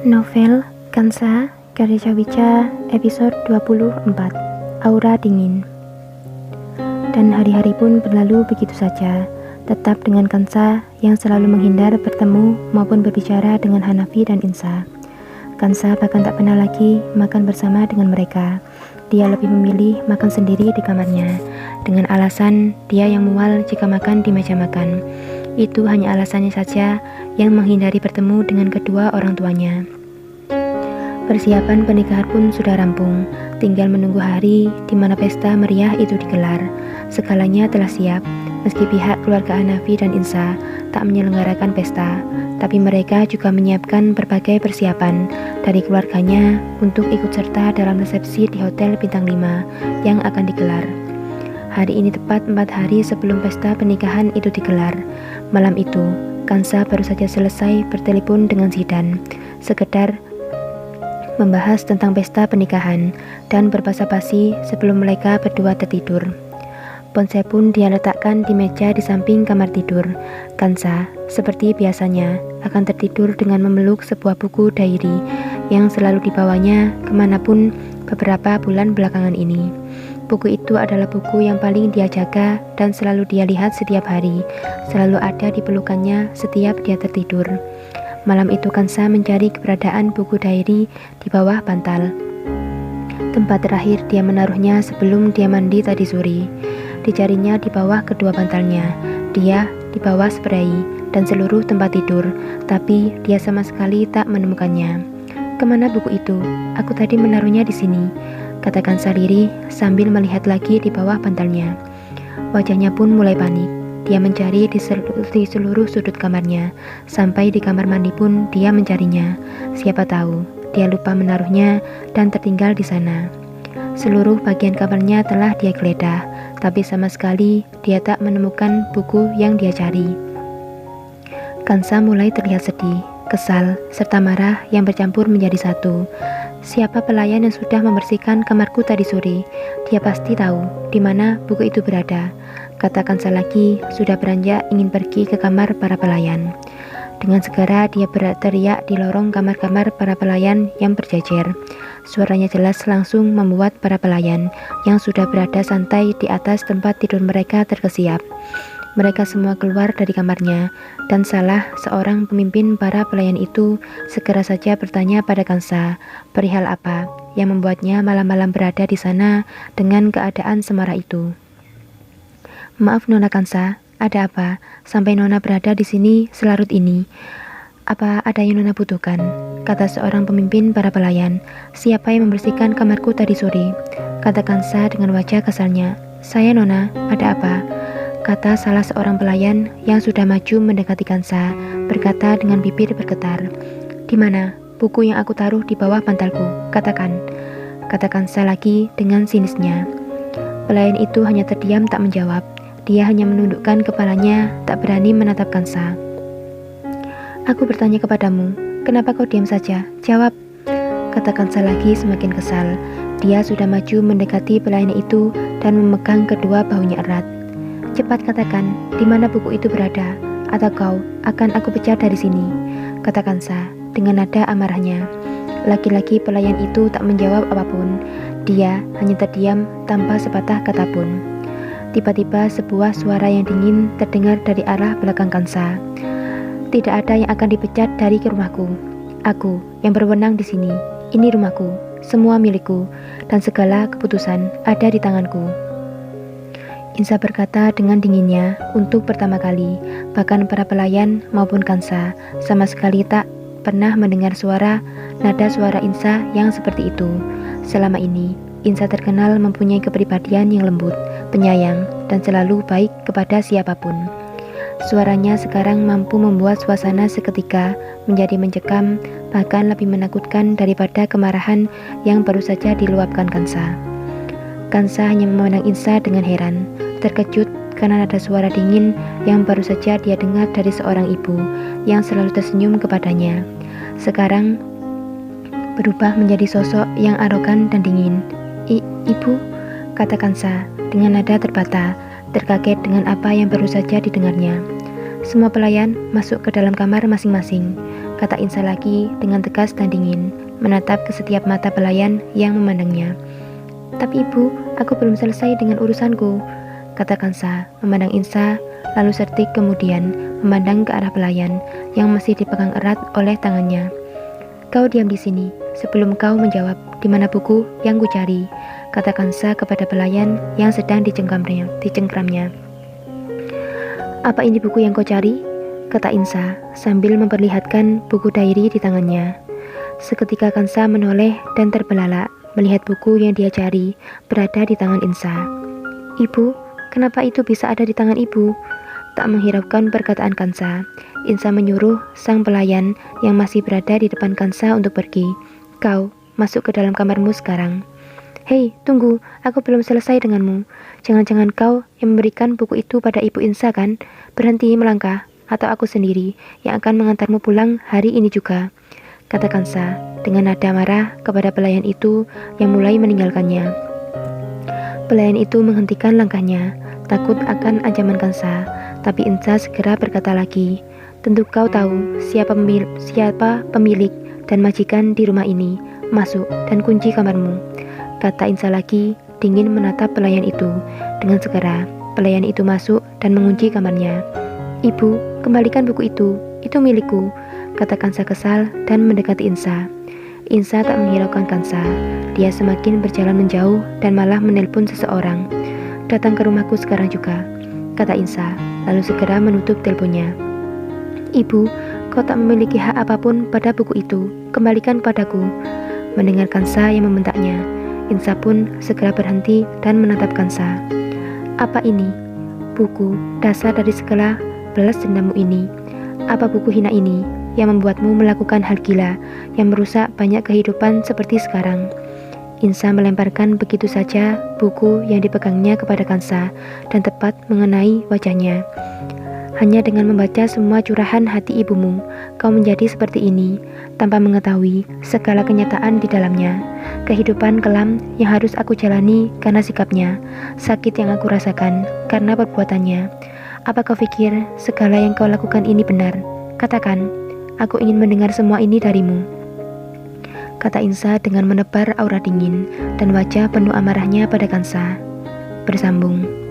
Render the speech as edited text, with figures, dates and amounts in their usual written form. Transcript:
Novel Kansa karya Cawica episode 24 Aura Dingin. Dan hari-hari pun berlalu begitu saja, tetap dengan Kansa yang selalu menghindar bertemu maupun berbicara dengan Hanafi dan Insa. Kansa bahkan tak pernah lagi makan bersama dengan mereka. Dia lebih memilih makan sendiri di kamarnya, dengan alasan dia yang mual jika makan di meja makan. Itu hanya alasannya saja yang menghindari bertemu dengan kedua orang tuanya. Persiapan pernikahan pun sudah rampung, tinggal menunggu hari di mana pesta meriah itu digelar. Segalanya telah siap, meski pihak keluarga Hanafi dan Insa tak menyelenggarakan pesta, tapi mereka juga menyiapkan berbagai persiapan dari keluarganya untuk ikut serta dalam resepsi di Hotel Bintang 5 yang akan digelar. Hari ini tepat 4 hari sebelum pesta pernikahan itu digelar. Malam itu, Kansa baru saja selesai bertelepon dengan Zidan, sekedar membahas tentang pesta pernikahan dan berbasa-basi sebelum mereka berdua tertidur. Ponsel pun dia letakkan di meja di samping kamar tidur. Kansa, seperti biasanya, akan tertidur dengan memeluk sebuah buku diary yang selalu dibawanya kemanapun beberapa bulan belakangan ini. Buku itu adalah buku yang paling dia jaga dan selalu dia lihat setiap hari, selalu ada di pelukannya setiap dia tertidur. Malam itu Kansa mencari keberadaan buku diary di bawah bantal, tempat terakhir dia menaruhnya sebelum dia mandi tadi sore. Dicarinya di bawah kedua bantalnya, dia di bawah spray dan seluruh tempat tidur, tapi dia sama sekali tak menemukannya. Kemana buku itu? Aku tadi menaruhnya di sini, kata Kansa lirih sambil melihat lagi di bawah bantalnya. Wajahnya pun mulai panik. Dia mencari di seluruh sudut kamarnya, sampai di kamar mandi pun dia mencarinya. Siapa tahu dia lupa menaruhnya dan tertinggal di sana. Seluruh bagian kamarnya telah dia geledah, tapi sama sekali dia tak menemukan buku yang dia cari. Kansa mulai terlihat sedih, kesal, serta marah yang bercampur menjadi satu. Siapa pelayan yang sudah membersihkan kamarku tadi sore? Dia pasti tahu di mana buku itu berada, kata Kansa lagi, sudah beranjak ingin pergi ke kamar para pelayan. Dengan segera dia berteriak di lorong kamar-kamar para pelayan yang berjejer. Suaranya jelas langsung membuat para pelayan yang sudah berada santai di atas tempat tidur mereka terkesiap. Mereka semua keluar dari kamarnya, dan salah seorang pemimpin para pelayan itu segera saja bertanya pada Kansa perihal apa yang membuatnya malam-malam berada di sana dengan keadaan semarak itu. Maaf Nona Kansa, ada apa sampai Nona berada di sini selarut ini? Apa ada yang Nona butuhkan? Kata seorang pemimpin para pelayan. Siapa yang membersihkan kamarku tadi sore? Kata Kansa dengan wajah kesalnya. Saya Nona, ada apa? Kata salah seorang pelayan yang sudah maju mendekati Kansa, berkata dengan bibir bergetar. Di mana buku yang aku taruh di bawah bantalku? Katakan, kata Kansa lagi dengan sinisnya. Pelayan itu hanya terdiam tak menjawab. Dia hanya menundukkan kepalanya, tak berani menatap Kansa. Aku bertanya kepadamu, kenapa kau diam saja? Jawab, kata Kansa lagi semakin kesal. Dia sudah maju mendekati pelayan itu dan memegang kedua bahunya erat. Cepat katakan, di mana buku itu berada, atau kau akan aku pecat dari sini, kata Kansa dengan nada amarahnya. Laki-laki pelayan itu tak menjawab apapun. Dia hanya terdiam tanpa sepatah kata pun. Tiba-tiba sebuah suara yang dingin terdengar dari arah belakang Kansa. Tidak ada yang akan dipecat dari ke rumahku. Aku yang berwenang di sini. Ini rumahku, semua milikku, dan segala keputusan ada di tanganku. Insa berkata dengan dinginnya untuk pertama kali. Bahkan para pelayan maupun Kansa sama sekali tak pernah mendengar nada suara Insa yang seperti itu. Selama ini, Insa terkenal mempunyai kepribadian yang lembut, penyayang, dan selalu baik kepada siapapun. Suaranya sekarang mampu membuat suasana seketika menjadi mencekam, bahkan lebih menakutkan daripada kemarahan yang baru saja diluapkan Kansa. Kansa hanya memandang Insa dengan heran, terkejut karena ada suara dingin yang baru saja dia dengar dari seorang ibu yang selalu tersenyum kepadanya. Sekarang berubah menjadi sosok yang arogan dan dingin. Ibu, kata Kansa dengan nada terbata, terkaget dengan apa yang baru saja didengarnya. Semua pelayan masuk ke dalam kamar masing-masing. kata Insa lagi dengan tegas dan dingin, menatap ke setiap mata pelayan yang memandangnya. Tapi ibu, aku belum selesai dengan urusanku, kata Kansa, memandang Insa, lalu sedetik kemudian memandang ke arah pelayan yang masih dipegang erat oleh tangannya. Kau diam di sini, sebelum kau menjawab di mana buku yang kucari, kata Kansa kepada pelayan yang sedang dicengkramnya. Apa ini buku yang kau cari? Kata Insa sambil memperlihatkan buku diary di tangannya. Seketika Kansa menoleh dan terbelalak melihat buku yang dia cari berada di tangan Insa. Ibu, kenapa itu bisa ada di tangan ibu? Tak menghiraukan perkataan Kansa, Insa menyuruh sang pelayan yang masih berada di depan Kansa untuk pergi. Kau masuk ke dalam kamarmu sekarang. Hei, tunggu, aku belum selesai denganmu. Jangan-jangan kau yang memberikan buku itu pada ibu Insa kan? Berhenti melangkah, atau aku sendiri yang akan mengantarmu pulang hari ini juga, kata Kansa dengan nada marah kepada pelayan itu yang mulai meninggalkannya. Pelayan itu menghentikan langkahnya, takut akan ancaman Kansa, tapi Insa segera berkata lagi, tentu kau tahu siapa pemilik dan majikan di rumah ini. Masuk dan kunci kamarmu, kata Insa lagi, dingin menatap pelayan itu. Dengan segera, pelayan itu masuk dan mengunci kamarnya. Ibu, kembalikan buku itu milikku, kata Kansa kesal dan mendekati Insa. Insa tak menghiraukan Kansa, dia semakin berjalan menjauh dan malah menelpon seseorang. Datang ke rumahku sekarang juga, kata Insa, lalu segera menutup teleponnya. Ibu, kau tak memiliki hak apapun pada buku itu, kembalikan padaku. Mendengar Kansa yang membentaknya, Insa pun segera berhenti dan menatap Kansa. Apa ini? Buku, dasar dari segala balas dendammu ini. Apa buku hina ini yang membuatmu melakukan hal gila yang merusak banyak kehidupan seperti sekarang? Insa melemparkan begitu saja buku yang dipegangnya kepada Kansa dan tepat mengenai wajahnya. Hanya dengan membaca semua curahan hati ibumu, kau menjadi seperti ini, tanpa mengetahui segala kenyataan di dalamnya. Kehidupan kelam yang harus aku jalani karena sikapnya, sakit yang aku rasakan karena perbuatannya. Apa kau pikir segala yang kau lakukan ini benar? Katakan, aku ingin mendengar semua ini darimu, kata Insa dengan menebar aura dingin dan wajah penuh amarahnya pada Kansa. Bersambung.